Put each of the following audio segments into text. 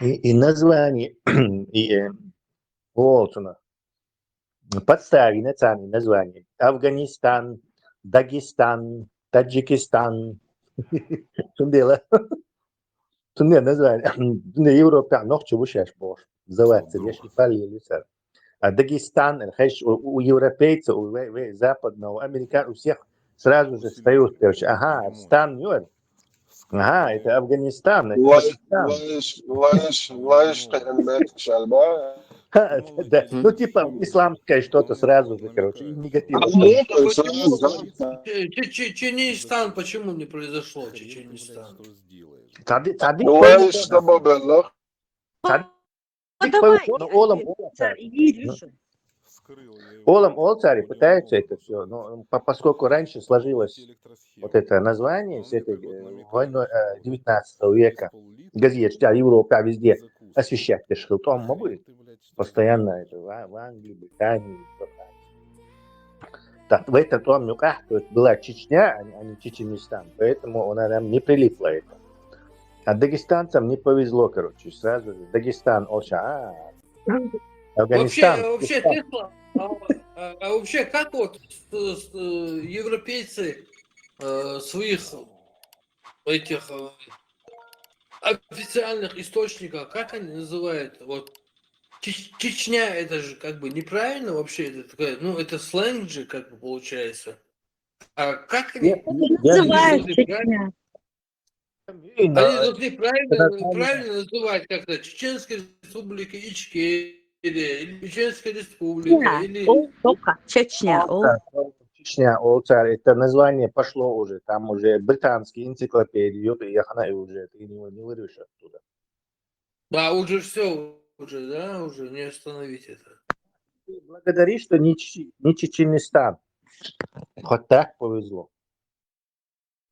и название, и Волчина. Подставили национальные названия. Афганистан, Дагестан, Таджикистан. Шундела. Шунде название. Шунде Европа ногче вышешь бош. Называется. Я не полил. А Дагестан, у европейцев, у западного, у американцев, у всех сразу же встают. Ага, Стан, ага, это Афганистан, это Пакистан. Лаиш калимат шальба. Да, ну типа исламское что-то сразу же, короче, и негативно. Чеченистан почему не произошло? Чеченистан. Лаиш чтобы было. Олам Олцари пытаются это все, но поскольку раньше сложилось вот это название с этой войной 19 века, газет, Европа везде освещать Шхилтом будет постоянно это в Англии, Британии. Так, в этот том была Чечня, а не Чеченистан, поэтому она нам не прилипла это. А дагестанцам не повезло, короче, сразу же. Дагестан, Афганистан. Вообще, как вот европейцы своих этих официальных источников, как они называют? Вот Чечня, это же как бы неправильно вообще, это такая, ну это сленг же как бы получается. А как они называют Чечня? Они должны правильно называть как-то Чеченская республика Ичкерия, или Чеченская республика, или... Только Чечня. Чечня, Олцар, это название пошло уже, там уже британские энциклопедии, и уже, ты не вырвешь оттуда. Да, уже все, уже, да, уже не остановить это. Благодари, что не Чеченистан. Хоть так повезло.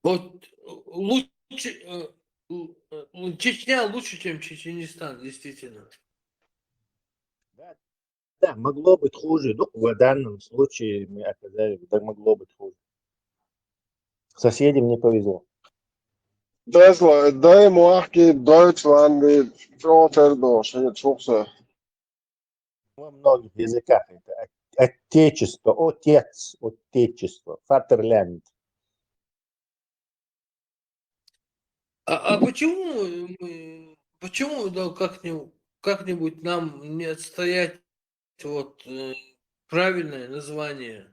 Вот лучше, Чечня лучше, чем Чеченистан, действительно. Да, могло быть хуже. Ну, в данном случае мы оказались, да, могло быть хуже. Соседям не повезло. Дай марки Deutschland Во многих языках это отечество, отец, отечество, Vaterland. А почему да, как-нибудь нам не отстоять вот правильное название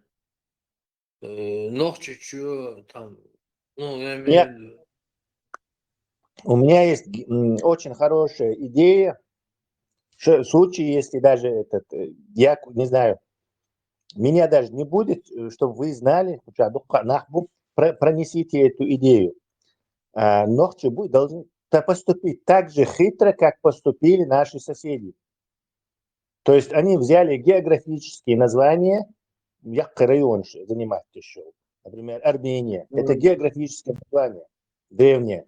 Нохчичу там, ну я имею в виду. У меня есть очень хорошая идея. В случае, если даже я не знаю, меня даже не будет, чтобы вы знали, пронесите эту идею. Нохчи должны поступить так же хитро, как поступили наши соседи. То есть они взяли географические названия, район занимать еще. Например, Армения. Это географическое название, древнее.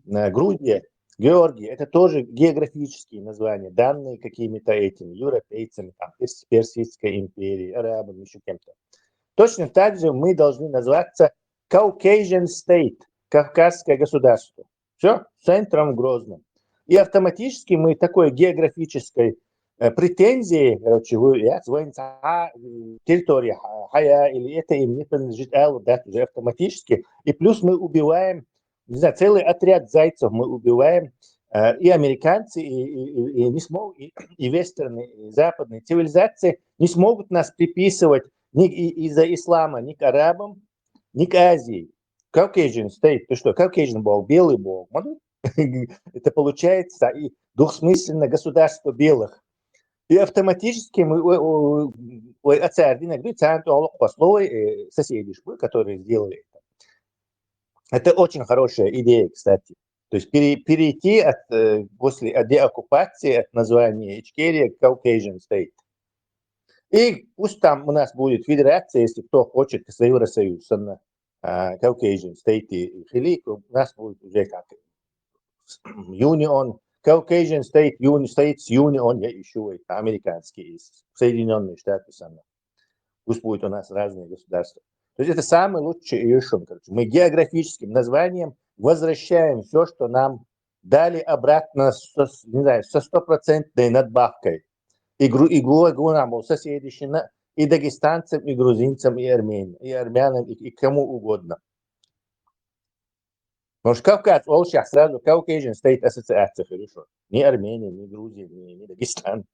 Грузия, Георгия. Это тоже географические названия, данные какими-то этими европейцами, там, Персидской империей, арабами, еще кем-то. Точно так же мы должны называться Caucasian State, Кавказское государство. Все, центром Грозным. И автоматически мы такой географической претензии, короче, территория Хая, или это им не принадлежит, да, уже автоматически. И плюс мы убиваем, не знаю, целый отряд зайцев мы убиваем, и американцы, и не смогут, и вестерны, и западные цивилизации не смогут нас приписывать ни из-за ислама ни к арабам, ни к Азии. Caucasian State, ты что, Caucasian бог, белый бог. Это получается и двухсмысленно государство белых. И автоматически мы соседи, которые сделали это. Это очень хорошая идея, кстати. То есть перейти после деоккупации от названия Ичкерия к Caucasian State. И пусть там у нас будет федерация, если кто хочет с Евросоюзом, Caucasian State и Хилик, у нас будет уже как Union, Caucasian State, States Union, я ищу это американские, Соединенные Штаты сами. Пусть будет у нас разные государства. То есть это самый лучший решен. Мы географическим названием возвращаем все, что нам дали обратно не знаю, со 100% надбавкой. И нам соседи, и дагестанцам, и грузинцам, и армянам, и кому угодно. Потому что Кавказ, он сейчас сразу Caucasian State Association, хорошо. Ни Армения, ни Грузия, ни Дагестан.